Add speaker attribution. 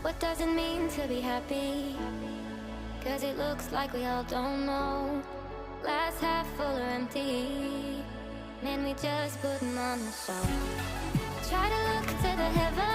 Speaker 1: What does it mean to be happy? Cause it looks like we all don't know. Glass half full or empty. Man, we just putting on a show. Try to look to the heavens.